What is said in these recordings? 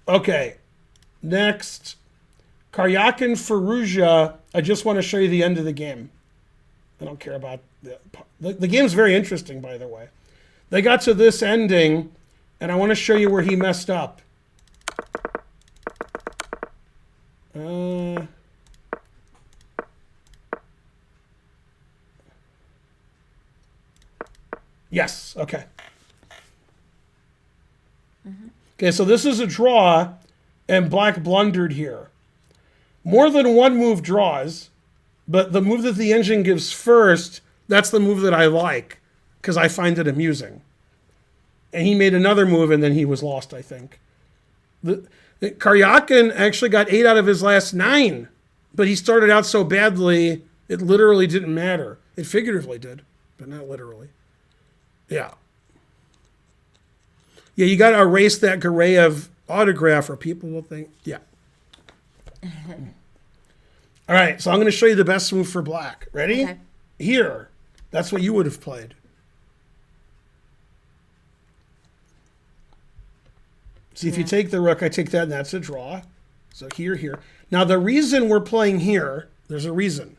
Okay. Next. Karjakin Firouzja. I just want to show you the end of the game. I don't care about the game's very interesting, by the way. They got to this ending, and I want to show you where he messed up. Yes, okay. Okay, so this is a draw, and black blundered here. More than one move draws, but the move that the engine gives first, that's the move that I like, because I find it amusing. And he made another move, and then he was lost, I think. Karjakin actually got 8 out of his last 9, but he started out so badly, it literally didn't matter. It figuratively did, but not literally. Yeah. Yeah, you got to erase that Gareev autograph, or people will think, yeah. All right, so I'm going to show you the best move for black. Ready? Okay. Here. That's what you would have played. See, if you take the rook, I take that, and that's a draw. So here. Now, the reason we're playing here, there's a reason,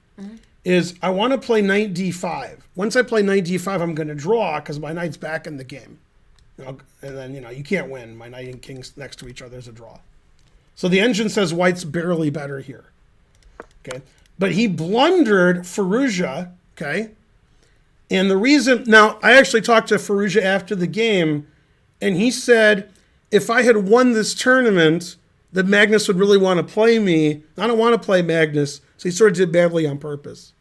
is I want to play knight d5. Once I play knight d5, I'm going to draw because my knight's back in the game. And then, you can't win. My knight and king's next to each other is a draw. So the engine says white's barely better here. Okay, but he blundered Firouzja, okay? And the reason, now, I actually talked to Firouzja after the game, and he said, if I had won this tournament, that Magnus would really want to play me. I don't want to play Magnus, so he sort of did badly on purpose.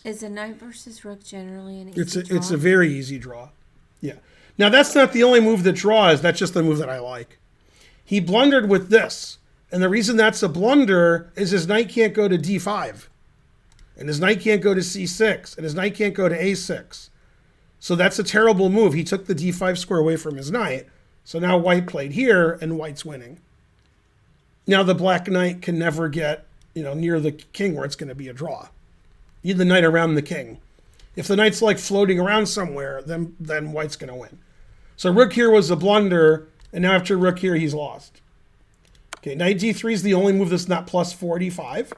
Is a knight versus rook generally an easy draw? It's a very easy draw. Yeah. Now, that's not the only move that draws. That's just the move that I like. He blundered with this. And the reason that's a blunder is his knight can't go to d5. And his knight can't go to c6. And his knight can't go to a6. So that's a terrible move. He took the d5 square away from his knight. So now white played here, and white's winning. Now the black knight can never get, near the king where it's going to be a draw. You need the knight around the king. If the knight's like floating around somewhere, then white's going to win. So rook here was a blunder, and now after rook here, he's lost. Okay, knight d3 is the only move that's not plus 45.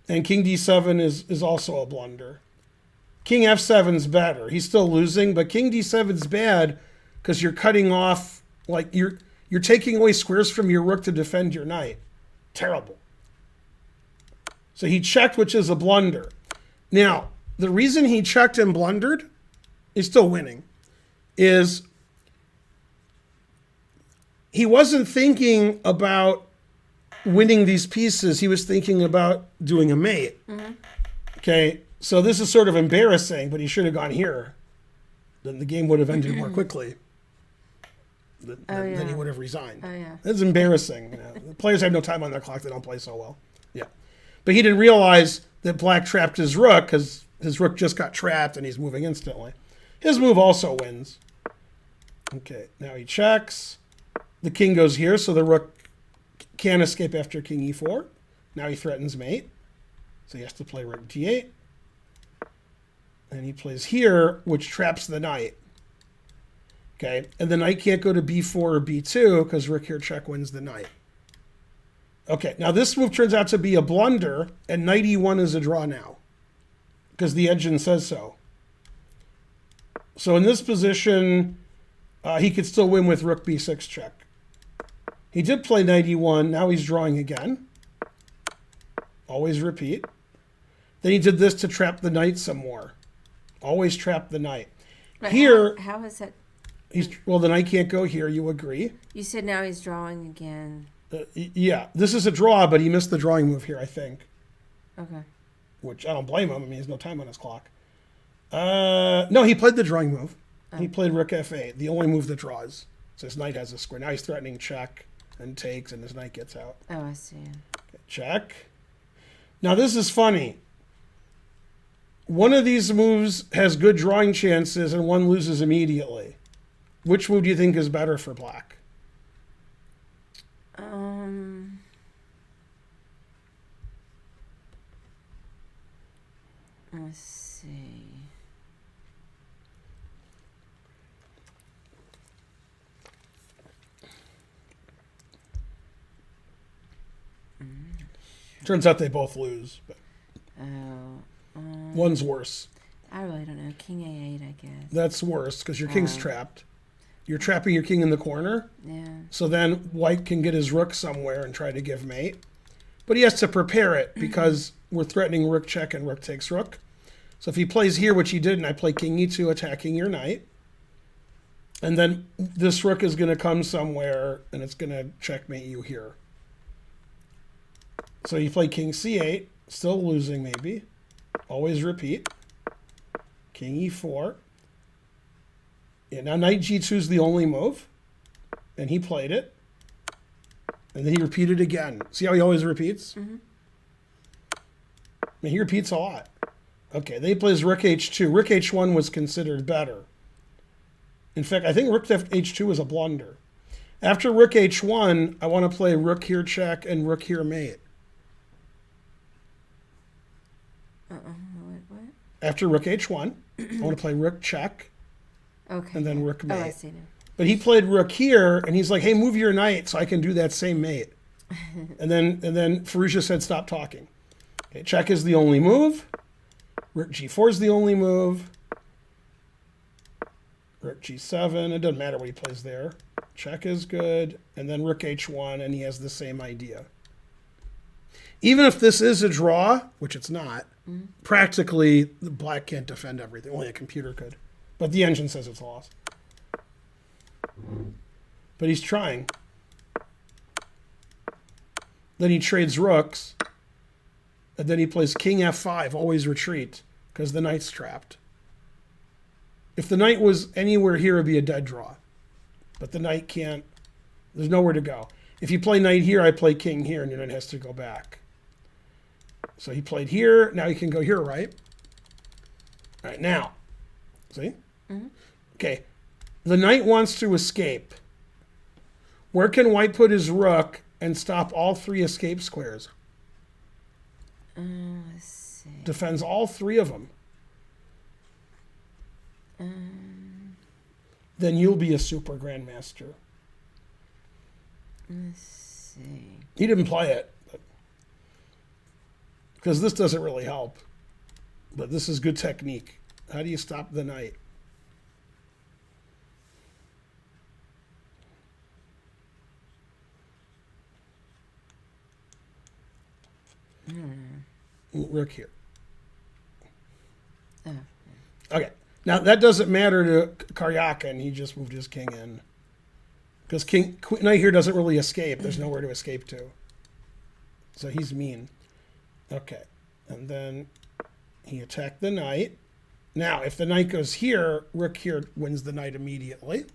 And king d7 is also a blunder. King f7's better. He's still losing, but king d7's bad because you're cutting off, like you're taking away squares from your rook to defend your knight. Terrible. So he checked, which is a blunder. Now, the reason he checked and blundered, he's still winning, is he wasn't thinking about winning these pieces. He was thinking about doing a mate. Okay, so this is sort of embarrassing, but he should have gone here. Then the game would have ended more quickly. Then he would have resigned. Oh, yeah. That's embarrassing. The players have no time on their clock. They don't play so well. Yeah. But he didn't realize that black trapped his rook because his rook just got trapped and he's moving instantly. His move also wins. Okay, now he checks. The king goes here, so the rook can't escape after king e4. Now he threatens mate. So he has to play rook d8. And he plays here, which traps the knight. Okay, and the knight can't go to b4 or b2 because rook here check wins the knight. Okay, now this move turns out to be a blunder, and knight e1 is a draw now because the engine says so. So in this position, he could still win with rook b6 check. He did play knight e1. Now he's drawing again. Always repeat. Then he did this to trap the knight some more. Always trap the knight. But here, how is that? Well, the knight can't go here. You agree? You said now he's drawing again. Yeah, this is a draw, but he missed the drawing move here, I think. Okay. Which I don't blame him. I mean, he has no time on his clock. No, he played the drawing move. Oh. He played rook f8, the only move that draws. So his knight has a square. Now he's threatening check and takes, and his knight gets out. Oh, I see. Okay, check. Now this is funny. One of these moves has good drawing chances, and one loses immediately. Which move do you think is better for black? Let's see. Turns out they both lose, but one's worse. I really don't know. King A8, I guess. That's worse because your king's trapped. You're trapping your king in the corner. Yeah. So then white can get his rook somewhere and try to give mate. But he has to prepare it because we're threatening rook check and rook takes rook. So if he plays here, which he did, and I play king e2 attacking your knight, and then this rook is going to come somewhere and it's going to checkmate you here. So you play king c8, still losing maybe. Always repeat. King e4. Yeah, now knight g2 is the only move. And he played it. And then he repeated again. See how he always repeats? Mm-hmm. And he repeats a lot. Okay, then he plays rook h2. Rook h1 was considered better. In fact, I think rook h2 is a blunder. After rook h1, I want to play rook here check and rook here mate. What? After rook h1, I want to play rook check Okay. and then rook mate. Oh, I see now. But he played rook here, and he's like, hey, move your knight so I can do that same mate. and then Firouzja said, stop talking. Okay, check is the only move. Rook g4 is the only move. Rook g7, it doesn't matter what he plays there. Check is good. And then rook h1, and he has the same idea. Even if this is a draw, which it's not, practically the black can't defend everything. Only a computer could. But the engine says it's lost. But he's trying. Then he trades rooks. And then he plays king f5, always retreat, because the knight's trapped. If the knight was anywhere here, it would be a dead draw. But the knight can't. There's nowhere to go. If you play knight here, I play king here, and your knight has to go back. So he played here. Now he can go here, right? All right, now. See? Mm-hmm. Okay. The knight wants to escape. Where can white put his rook and stop all three escape squares? Let's see. Defends all three of them. Then you'll be a super grandmaster. Let's see. He didn't play it. Because this doesn't really help. But this is good technique. How do you stop the knight? Rook here. Oh. Okay. Now, that doesn't matter to Karjakin. He just moved his king in. Because knight here doesn't really escape. There's nowhere to escape to. So he's mean. Okay. And then he attacked the knight. Now, if the knight goes here, rook here wins the knight immediately.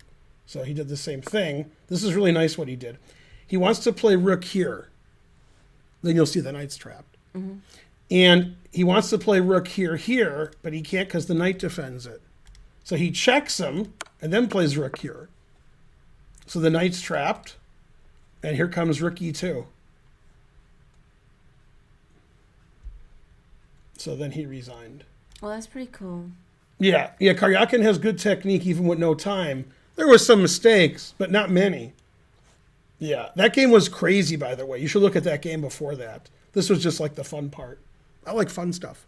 So he did the same thing. This is really nice what he did. He wants to play rook here. Then you'll see the knight's trapped. Mm-hmm. And he wants to play rook here, but he can't because the knight defends it. So he checks him and then plays rook here. So the knight's trapped. And here comes rook e2. So then he resigned. Well, that's pretty cool. Yeah, Karjakin has good technique even with no time. There were some mistakes, but not many. Yeah, that game was crazy, by the way. You should look at that game before that. This was just like the fun part. I like fun stuff.